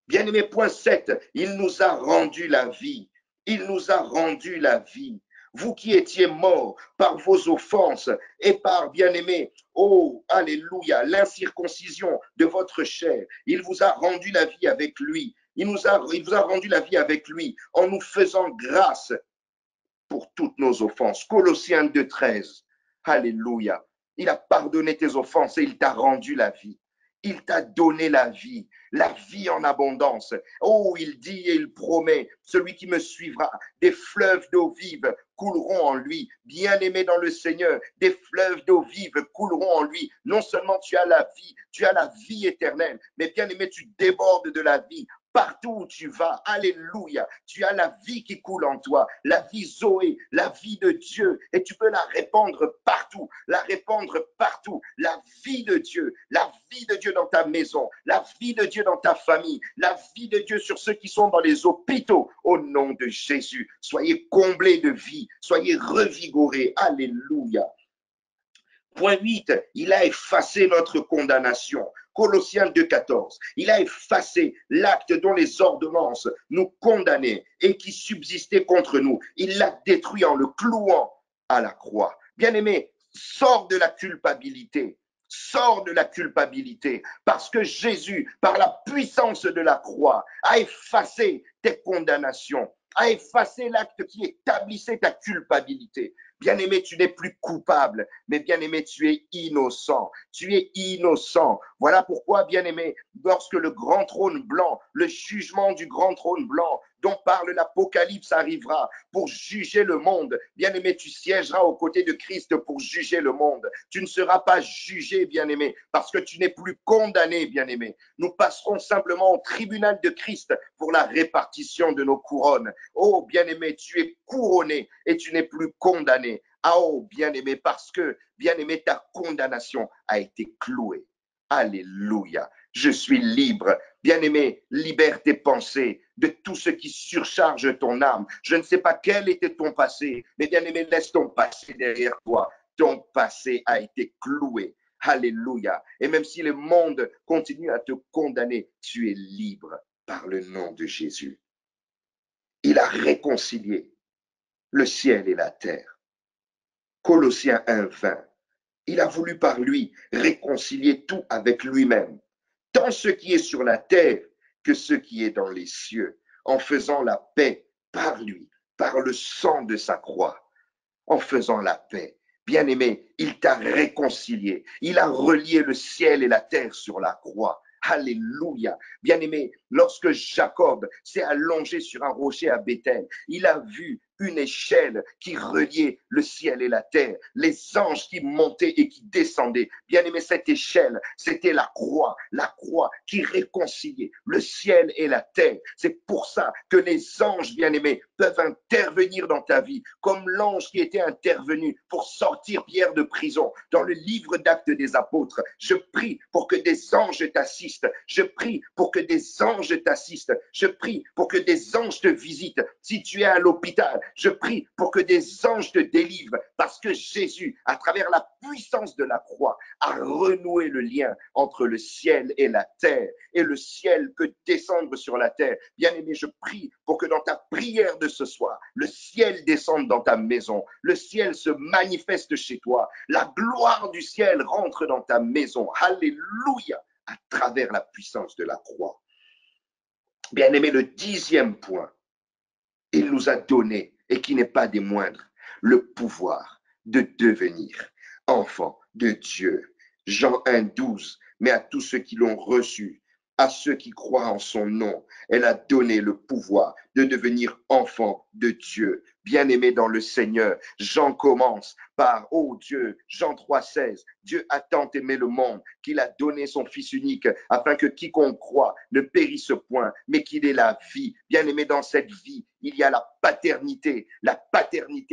Bien-aimé, point 7, il nous a rendu la vie. Il nous a rendu la vie. Vous qui étiez morts par vos offenses et par, bien-aimé, oh, alléluia, l'incirconcision de votre chair, il vous a rendu la vie avec lui. Il vous a rendu la vie avec lui en nous faisant grâce pour toutes nos offenses. Colossiens 2:13. Alléluia. Il a pardonné tes offenses et il t'a rendu la vie. Il t'a donné la vie en abondance. Oh, il dit et il promet, celui qui me suivra, des fleuves d'eau vive couleront en lui. Bien-aimé dans le Seigneur, des fleuves d'eau vive couleront en lui. Non seulement tu as la vie éternelle, mais bien-aimé, tu débordes de la vie. Partout où tu vas, alléluia, tu as la vie qui coule en toi, la vie Zoé, la vie de Dieu, et tu peux la répandre partout, la vie de Dieu, la vie de Dieu dans ta maison, la vie de Dieu dans ta famille, la vie de Dieu sur ceux qui sont dans les hôpitaux, au nom de Jésus. Soyez comblés de vie, soyez revigorés, alléluia. Point 8, il a effacé notre condamnation. Colossiens 2:14. Il a effacé l'acte dont les ordonnances nous condamnaient et qui subsistait contre nous. Il l'a détruit en le clouant à la croix. Bien-aimé, sors de la culpabilité. Sors de la culpabilité parce que Jésus, par la puissance de la croix, a effacé tes condamnations, a effacé l'acte qui établissait ta culpabilité. Bien-aimé, tu n'es plus coupable, mais bien-aimé, tu es innocent. Tu es innocent. Voilà pourquoi, bien-aimé, lorsque le grand trône blanc, le jugement du grand trône blanc dont parle l'Apocalypse arrivera pour juger le monde, bien-aimé, tu siégeras aux côtés de Christ pour juger le monde. Tu ne seras pas jugé, bien-aimé, parce que tu n'es plus condamné, bien-aimé. Nous passerons simplement au tribunal de Christ pour la répartition de nos couronnes. Oh, bien-aimé, tu es couronné et tu n'es plus condamné. Ah, oh, bien-aimé, parce que, bien-aimé, ta condamnation a été clouée. Alléluia. Je suis libre. Bien-aimé, libère tes pensées de tout ce qui surcharge ton âme. Je ne sais pas quel était ton passé, mais bien-aimé, laisse ton passé derrière toi. Ton passé a été cloué. Alléluia. Et même si le monde continue à te condamner, tu es libre par le nom de Jésus. Il a réconcilié le ciel et la terre. Colossiens 1:20. Il a voulu par lui réconcilier tout avec lui-même, tant ce qui est sur la terre que ce qui est dans les cieux, en faisant la paix par lui, par le sang de sa croix, en faisant la paix. Bien-aimé, il t'a réconcilié. Il a relié le ciel et la terre sur la croix. Alléluia. Bien-aimé, lorsque Jacob s'est allongé sur un rocher à Béthel, il a vu une échelle qui reliait le ciel et la terre, les anges qui montaient et qui descendaient. Bien-aimé, cette échelle, c'était la croix qui réconciliait le ciel et la terre. C'est pour ça que les anges, bien-aimés, peuvent intervenir dans ta vie, comme l'ange qui était intervenu pour sortir Pierre de prison. Dans le livre d'Actes des Apôtres, je prie pour que des anges t'assistent. Je prie pour que des anges t'assistent. Je prie pour que des anges te visitent. Si tu es à l'hôpital, Je prie pour que des anges te délivrent parce que Jésus, à travers la puissance de la croix, a renoué le lien entre le ciel et la terre et le ciel peut descendre sur la terre. Bien-aimé, je prie pour que dans ta prière de ce soir, le ciel descende dans ta maison, le ciel se manifeste chez toi, la gloire du ciel rentre dans ta maison. Alléluia, à travers la puissance de la croix. Bien-aimé, le 10e point, il nous a donné, et qui n'est pas des moindres, le pouvoir de devenir enfant de Dieu. Jean 1,12, mais à tous ceux qui l'ont reçu, à ceux qui croient en son nom, elle a donné le pouvoir de devenir enfant de Dieu. Bien-aimé dans le Seigneur, Jean commence par, oh Dieu, Jean 3,16, Dieu a tant aimé le monde qu'il a donné son Fils unique afin que quiconque croit ne périsse point, mais qu'il ait la vie. Bien-aimé, dans cette vie, il y a la paternité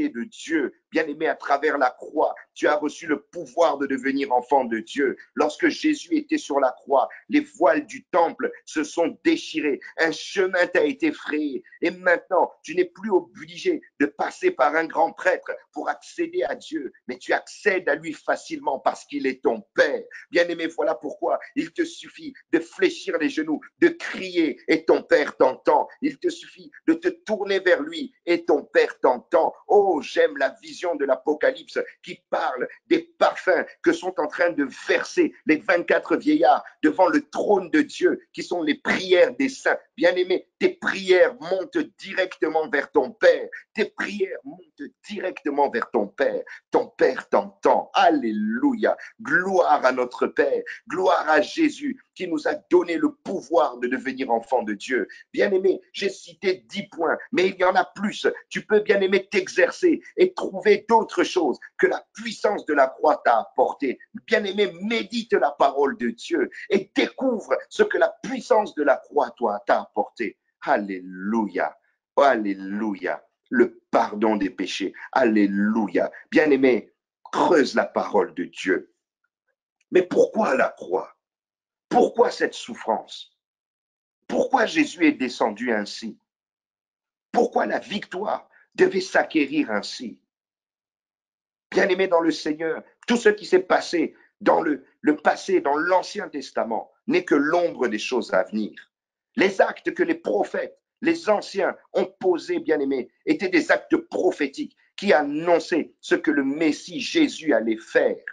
de Dieu. Bien-aimé, à travers la croix, tu as reçu le pouvoir de devenir enfant de Dieu. Lorsque Jésus était sur la croix, les voiles du temple se sont déchirées. Un chemin t'a été frayé. Et maintenant, tu n'es plus obligé de passer par un grand prêtre pour accéder à Dieu, mais tu accèdes à lui facilement parce qu'il est ton Père. Bien-aimé, voilà pourquoi il te suffit de fléchir les genoux, de crier et ton Père t'entend. Il te suffit de te tourner vers lui et ton Père t'entend. Oh, j'aime la vision de l'Apocalypse qui parle des parfums que sont en train de verser les 24 vieillards devant le trône de Dieu, qui sont les prières des saints. Bien-aimé, tes prières montent directement vers ton Père. Tes prières montent directement vers ton Père. Ton Père t'entend. Alléluia. Gloire à notre Père. Gloire à Jésus qui nous a donné le pouvoir de devenir enfant de Dieu. Bien-aimé, j'ai cité 10 points, mais il y en a plus. Tu peux, bien-aimé, t'exercer et trouver d'autres choses que la puissance de la croix t'a apporté. Bien-aimé, médite la parole de Dieu et découvre ce que la puissance de la croix t'a apporté. Alléluia. Alléluia. Le pardon des péchés. Alléluia. Bien-aimé, creuse la parole de Dieu. Mais pourquoi la croix? Pourquoi cette souffrance? Pourquoi Jésus est descendu ainsi? Pourquoi la victoire devait s'acquérir ainsi? Bien-aimé dans le Seigneur, tout ce qui s'est passé dans le passé, dans l'Ancien Testament, n'est que l'ombre des choses à venir. Les actes que les prophètes, les anciens ont posés, bien-aimés, étaient des actes prophétiques qui annonçaient ce que le Messie Jésus allait faire.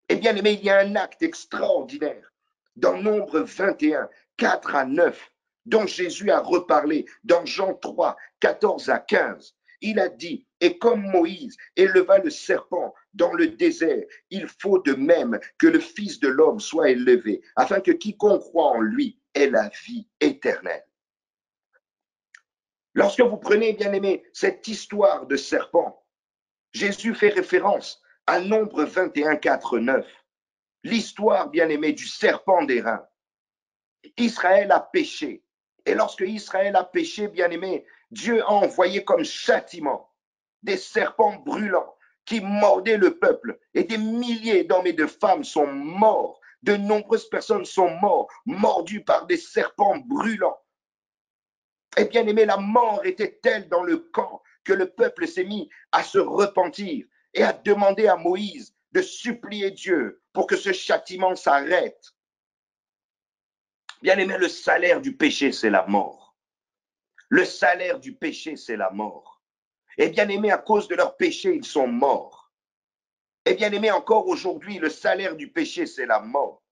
Et bien-aimé, il y a un acte extraordinaire dans Nombre 21, 4 à 9, dont Jésus a reparlé dans Jean 3, 14 à 15. Il a dit, et comme Moïse éleva le serpent dans le désert, il faut de même que le Fils de l'homme soit élevé, afin que quiconque croit en lui ait la vie éternelle. Lorsque vous prenez, bien aimé, cette histoire de serpent, Jésus fait référence à Nombre 21, 4, 9. L'histoire, bien aimé, du serpent d'airain. Israël a péché. Et lorsque Israël a péché, bien aimé, Dieu a envoyé comme châtiment des serpents brûlants qui mordaient le peuple. Et des milliers d'hommes et de femmes sont morts. De nombreuses personnes sont mortes, mordues par des serpents brûlants. Et bien aimé, la mort était telle dans le camp que le peuple s'est mis à se repentir et à demander à Moïse de supplier Dieu pour que ce châtiment s'arrête. Bien aimé, le salaire du péché, c'est la mort. Le salaire du péché, c'est la mort. Et bien aimé, à cause de leur péché, ils sont morts. Et bien aimé, encore aujourd'hui, le salaire du péché, c'est la mort.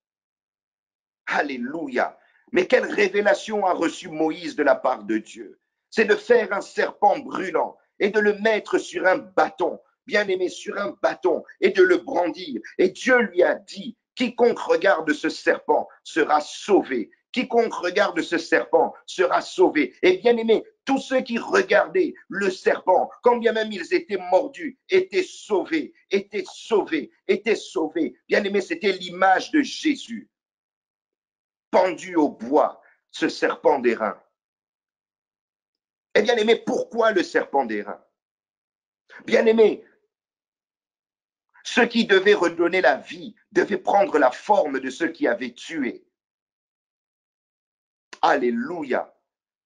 Alléluia. Mais quelle révélation a reçu Moïse de la part de Dieu? C'est de faire un serpent brûlant et de le mettre sur un bâton, bien aimé, sur un bâton, et de le brandir. Et Dieu lui a dit, quiconque regarde ce serpent sera sauvé. Quiconque regarde ce serpent sera sauvé. Et bien aimé, tous ceux qui regardaient le serpent, quand bien même ils étaient mordus, étaient sauvés, étaient sauvés, étaient sauvés. Bien aimé, c'était l'image de Jésus pendu au bois, ce serpent d'airain. Eh bien aimé, pourquoi le serpent d'airain? Bien aimé, ceux qui devaient redonner la vie devaient prendre la forme de ceux qui avaient tué. Alléluia.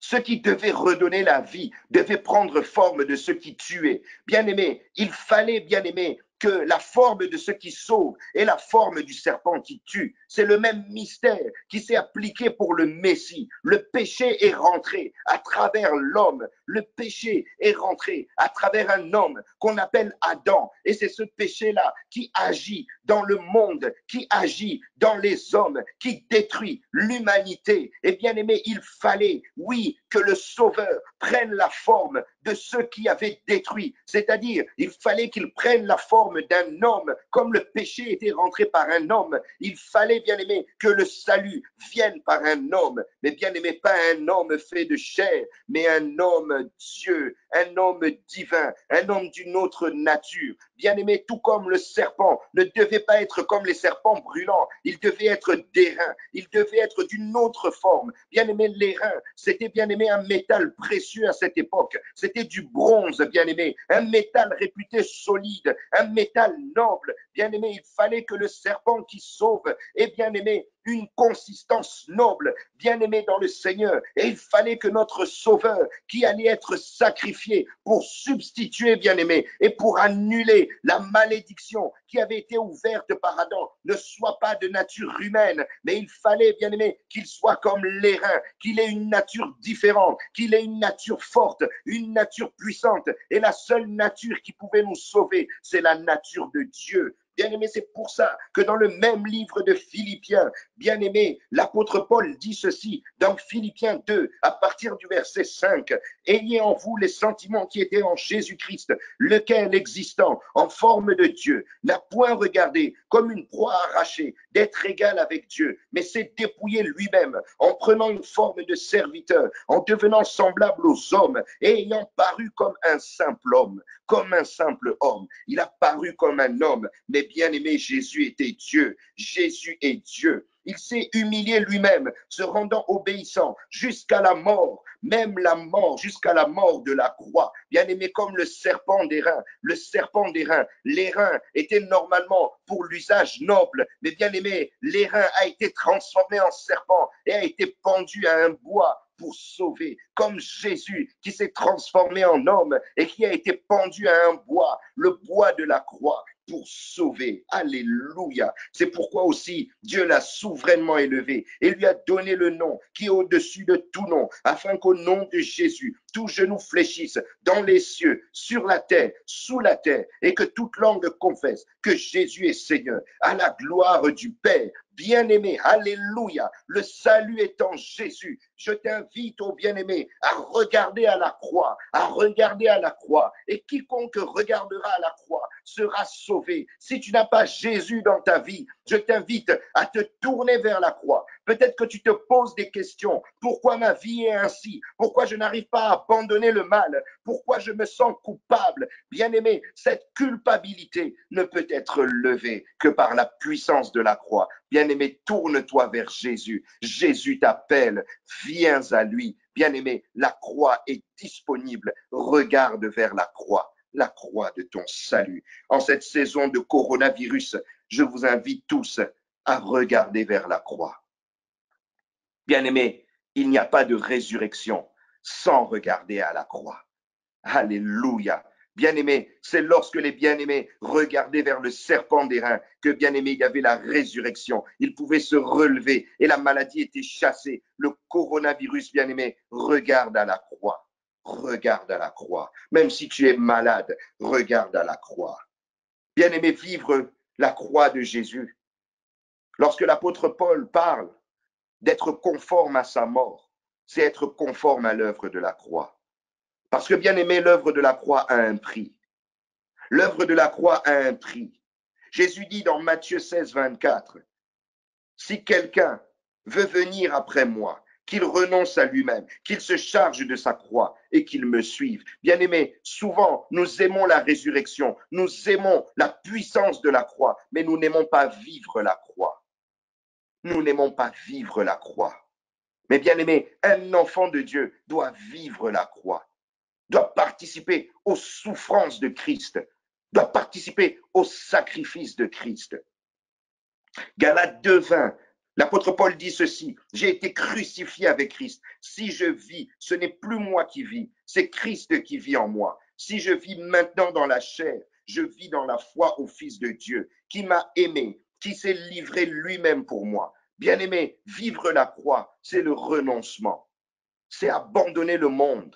Ce qui devait redonner la vie devait prendre forme de ce qui tuait. Bien-aimé, il fallait, bien-aimé, que la forme de ce qui sauve et la forme du serpent qui tue. C'est le même mystère qui s'est appliqué pour le Messie. Le péché est rentré à travers l'homme. Le péché est rentré à travers un homme qu'on appelle Adam. Et c'est ce péché-là qui agit dans le monde, qui agit dans les hommes, qui détruit l'humanité. Et bien aimé, il fallait, oui, que le Sauveur prenne la forme de ceux qui avaient détruit. C'est-à-dire, il fallait qu'il prenne la forme d'un homme, comme le péché était rentré par un homme. Il fallait, bien aimé, que le salut vienne par un homme. Mais bien aimé, pas un homme fait de chair, mais un homme Dieu, un homme divin, un homme d'une autre nature. Bien aimé, tout comme le serpent ne devait pas être comme les serpents brûlants, il devait être d'airain, il devait être d'une autre forme. Bien aimé, l'airain, c'était bien aimé un métal précieux à cette époque. C'était du bronze, bien aimé, un métal réputé solide, un métal noble. Bien aimé, il fallait que le serpent qui sauve ait bien aimé une consistance noble, bien aimé dans le Seigneur. Et il fallait que notre Sauveur, qui allait être sacrifié pour substituer, bien aimé, et pour annuler la malédiction qui avait été ouverte par Adam, ne soit pas de nature humaine, mais il fallait, bien aimé, qu'il soit comme l'airain, qu'il ait une nature différente, qu'il ait une nature forte, une nature puissante. Et la seule nature qui pouvait nous sauver, c'est la nature de Dieu. Bien-aimé, c'est pour ça que dans le même livre de Philippiens, bien-aimé, l'apôtre Paul dit ceci dans Philippiens 2, à partir du verset 5. Ayez en vous les sentiments qui étaient en Jésus-Christ, lequel, existant en forme de Dieu, n'a point regardé comme une proie arrachée d'être égal avec Dieu, mais s'est dépouillé lui-même en prenant une forme de serviteur, en devenant semblable aux hommes et ayant paru comme un simple homme. Comme un simple homme. Il a paru comme un homme, mais bien aimé, Jésus était Dieu. Jésus est Dieu. Il s'est humilié lui-même, se rendant obéissant jusqu'à la mort, même la mort, jusqu'à la mort de la croix. Bien aimé, comme le serpent d'airain. Le serpent d'airain, l'airain était normalement pour l'usage noble, mais bien aimé, l'airain a été transformé en serpent et a été pendu à un bois pour sauver, comme Jésus qui s'est transformé en homme et qui a été pendu à un bois, le bois de la croix, pour sauver. Alléluia. C'est pourquoi aussi Dieu l'a souverainement élevé et lui a donné le nom qui est au-dessus de tout nom, afin qu'au nom de Jésus, tout genou fléchisse dans les cieux, sur la terre, sous la terre, et que toute langue confesse que Jésus est Seigneur, à la gloire du Père. Bien-aimé, alléluia, le salut est en Jésus. Je t'invite, ô bien-aimé, à regarder à la croix, à regarder à la croix. Et quiconque regardera à la croix sera sauvé. Si tu n'as pas Jésus dans ta vie, je t'invite à te tourner vers la croix. Peut-être que tu te poses des questions. Pourquoi ma vie est ainsi? Pourquoi je n'arrive pas à abandonner le mal? Pourquoi je me sens coupable? Bien-aimé, cette culpabilité ne peut être levée que par la puissance de la croix. Bien-aimé, tourne-toi vers Jésus. Jésus t'appelle. Viens à lui. Bien-aimé, la croix est disponible. Regarde vers la croix de ton salut. En cette saison de coronavirus, je vous invite tous à regarder vers la croix. Bien-aimé, il n'y a pas de résurrection sans regarder à la croix. Alléluia. Bien-aimé, c'est lorsque les bien-aimés regardaient vers le serpent d'airain que, bien-aimé, il y avait la résurrection. Ils pouvaient se relever et la maladie était chassée. Le coronavirus, bien-aimé, regarde à la croix. Regarde à la croix. Même si tu es malade, regarde à la croix. Bien-aimé, vivre la croix de Jésus. Lorsque l'apôtre Paul parle d'être conforme à sa mort, c'est être conforme à l'œuvre de la croix. Parce que, bien aimé, l'œuvre de la croix a un prix. L'œuvre de la croix a un prix. Jésus dit dans Matthieu 16, 24, si quelqu'un veut venir après moi, qu'il renonce à lui-même, qu'il se charge de sa croix et qu'il me suive. Bien aimé, souvent nous aimons la résurrection, nous aimons la puissance de la croix, mais nous n'aimons pas vivre la croix. Nous n'aimons pas vivre la croix. Mais bien aimé, un enfant de Dieu doit vivre la croix, doit participer aux souffrances de Christ, doit participer au sacrifice de Christ. Galates 2, 20 L'apôtre Paul dit ceci, j'ai été crucifié avec Christ. Si je vis, ce n'est plus moi qui vis, c'est Christ qui vit en moi. Si je vis maintenant dans la chair, je vis dans la foi au Fils de Dieu, qui m'a aimé, qui s'est livré lui-même pour moi. Bien-aimé, vivre la croix, c'est le renoncement. C'est abandonner le monde,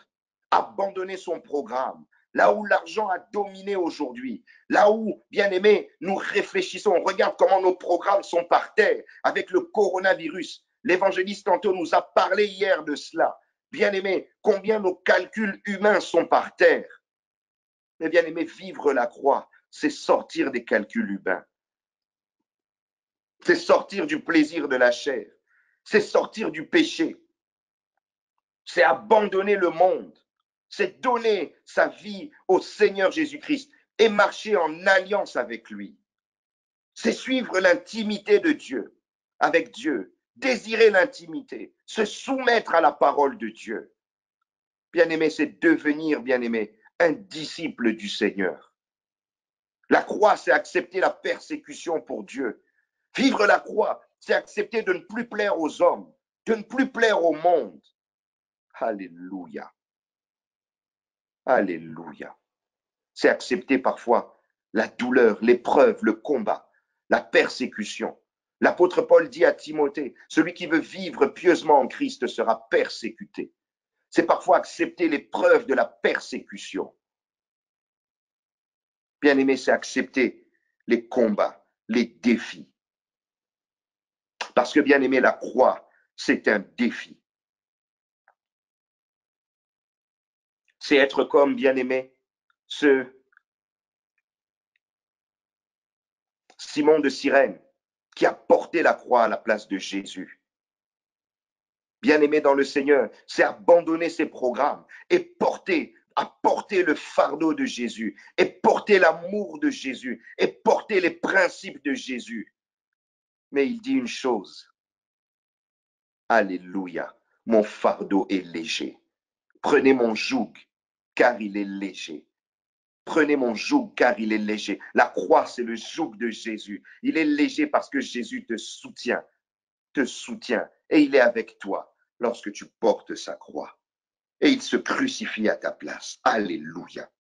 abandonner son programme. Là où l'argent a dominé aujourd'hui, là où, bien aimé, nous réfléchissons, on regarde comment nos programmes sont par terre avec le coronavirus. L'évangéliste tantôt nous a parlé hier de cela. Bien aimé, combien nos calculs humains sont par terre. Mais bien aimé, vivre la croix, c'est sortir des calculs humains. C'est sortir du plaisir de la chair. C'est sortir du péché. C'est abandonner le monde, c'est donner sa vie au Seigneur Jésus-Christ et marcher en alliance avec lui. C'est suivre l'intimité de Dieu, avec Dieu, désirer l'intimité, se soumettre à la parole de Dieu. Bien-aimé, c'est devenir, bien-aimé, un disciple du Seigneur. La croix, c'est accepter la persécution pour Dieu. Vivre la croix, c'est accepter de ne plus plaire aux hommes, de ne plus plaire au monde. Alléluia. Alléluia. C'est accepter parfois la douleur, l'épreuve, le combat, la persécution. L'apôtre Paul dit à Timothée, celui qui veut vivre pieusement en Christ sera persécuté. C'est parfois accepter l'épreuve de la persécution. Bien-aimé, c'est accepter les combats, les défis. Parce que bien-aimé, la croix, c'est un défi. C'est être comme, bien-aimé, ce Simon de Cyrène qui a porté la croix à la place de Jésus. Bien-aimé dans le Seigneur, c'est abandonner ses programmes et apporter le fardeau de Jésus, et porter l'amour de Jésus, et porter les principes de Jésus. Mais il dit une chose, Alléluia, mon fardeau est léger. Prenez mon joug, car il est léger. Prenez mon joug, car il est léger. La croix, c'est le joug de Jésus. Il est léger parce que Jésus te soutient, et il est avec toi lorsque tu portes sa croix. Et il se crucifie à ta place. Alléluia.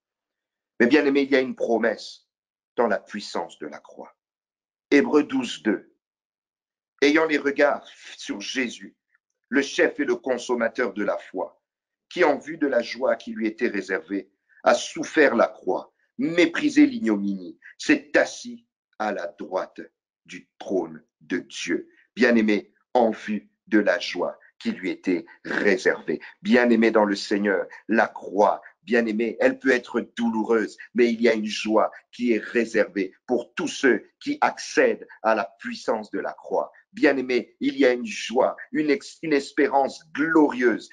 Mais bien aimé, il y a une promesse dans la puissance de la croix. Hébreux 12, 2. Ayant les regards sur Jésus, le chef et le consommateur de la foi, qui en vue de la joie qui lui était réservée, a souffert la croix, méprisé l'ignominie, s'est assis à la droite du trône de Dieu. Bien-aimé, en vue de la joie qui lui était réservée. Bien-aimé dans le Seigneur, la croix, bien-aimé, elle peut être douloureuse, mais il y a une joie qui est réservée pour tous ceux qui accèdent à la puissance de la croix. Bien-aimé, il y a une joie, une espérance glorieuse,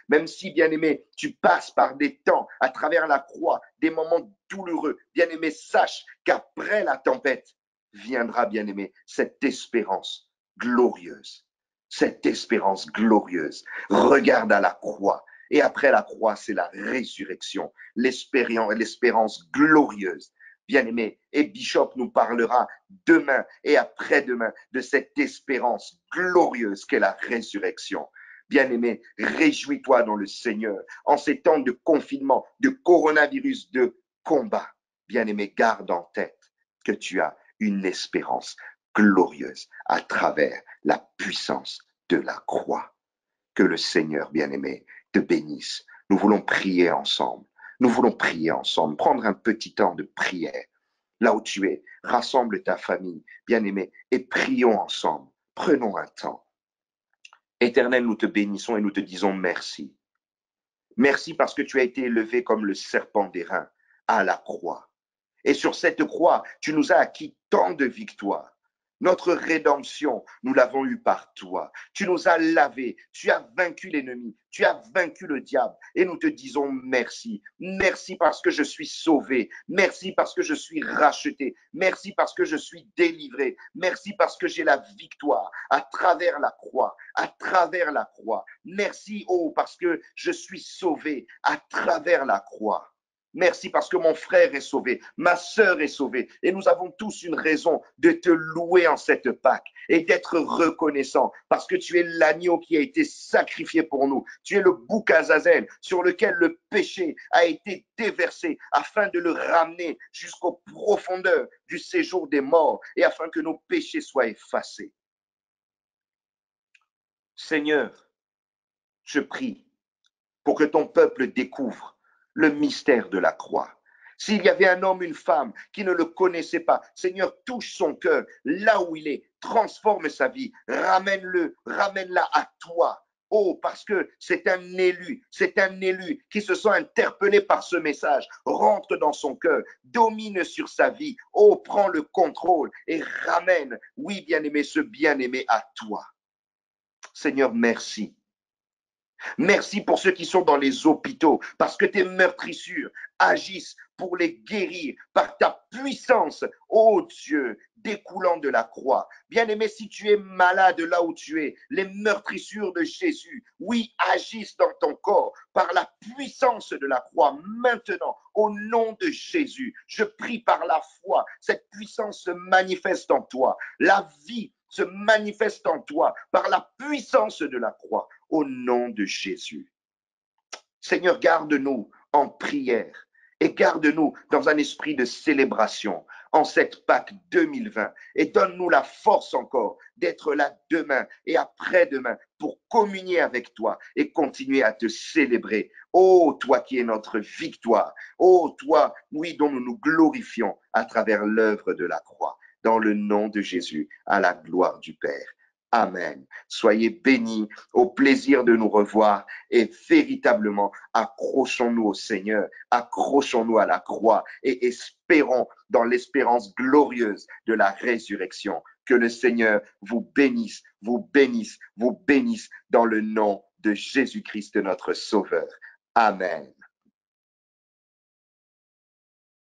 Même si, bien-aimé, tu passes par des temps à travers la croix, des moments douloureux, bien-aimé, sache qu'après la tempête viendra, bien-aimé, cette espérance glorieuse. Cette espérance glorieuse. Regarde à la croix. Et après la croix, c'est la résurrection, l'espérance glorieuse. Bien-aimé, et Bishop nous parlera demain et après-demain de cette espérance glorieuse qu'est la résurrection. Bien-aimé, réjouis-toi dans le Seigneur en ces temps de confinement, de coronavirus, de combat. Bien-aimé, garde en tête que tu as une espérance glorieuse à travers la puissance de la croix. Que le Seigneur, bien-aimé, te bénisse. Nous voulons prier ensemble. Nous voulons prier ensemble, prendre un petit temps de prière. Là où tu es, rassemble ta famille, bien-aimé, et prions ensemble. Prenons un temps. Éternel, nous te bénissons et nous te disons merci. Merci parce que tu as été élevé comme le serpent d'airain à la croix. Et sur cette croix, tu nous as acquis tant de victoires. Notre rédemption, nous l'avons eue par toi. Tu nous as lavés, tu as vaincu l'ennemi, tu as vaincu le diable. Et nous te disons merci. Merci parce que je suis sauvé. Merci parce que je suis racheté. Merci parce que je suis délivré. Merci parce que j'ai la victoire à travers la croix, à travers la croix. Merci, oh, parce que je suis sauvé à travers la croix. Merci parce que mon frère est sauvé, ma sœur est sauvée. Et nous avons tous une raison de te louer en cette Pâque et d'être reconnaissant parce que tu es l'agneau qui a été sacrifié pour nous. Tu es le bouc Azazel sur lequel le péché a été déversé afin de le ramener jusqu'aux profondeurs du séjour des morts et afin que nos péchés soient effacés. Seigneur, je prie pour que ton peuple découvre le mystère de la croix. S'il y avait un homme, une femme qui ne le connaissait pas, Seigneur, touche son cœur là où il est, transforme sa vie, ramène-le, ramène-la à toi. Oh, parce que c'est un élu qui se sent interpellé par ce message, rentre dans son cœur, domine sur sa vie. Oh, prends le contrôle et ramène, oui, bien-aimé, ce bien-aimé à toi. Seigneur, merci. Merci pour ceux qui sont dans les hôpitaux, parce que tes meurtrissures agissent pour les guérir par ta puissance, ô Dieu, découlant de la croix. Bien-aimé, si tu es malade là où tu es, les meurtrissures de Jésus, oui, agissent dans ton corps par la puissance de la croix. Maintenant, au nom de Jésus, je prie par la foi, cette puissance se manifeste en toi. La vie se manifeste en toi par la puissance de la croix, au nom de Jésus. Seigneur, garde-nous en prière et garde-nous dans un esprit de célébration en cette Pâque 2020 et donne-nous la force encore d'être là demain et après-demain pour communier avec toi et continuer à te célébrer. Oh, toi qui es notre victoire. Oh, toi, oui, dont nous nous glorifions à travers l'œuvre de la croix. Dans le nom de Jésus, à la gloire du Père. Amen. Soyez bénis, au plaisir de nous revoir et véritablement accrochons-nous au Seigneur, accrochons-nous à la croix et espérons dans l'espérance glorieuse de la résurrection. Que le Seigneur vous bénisse, vous bénisse, vous bénisse dans le nom de Jésus-Christ notre Sauveur. Amen.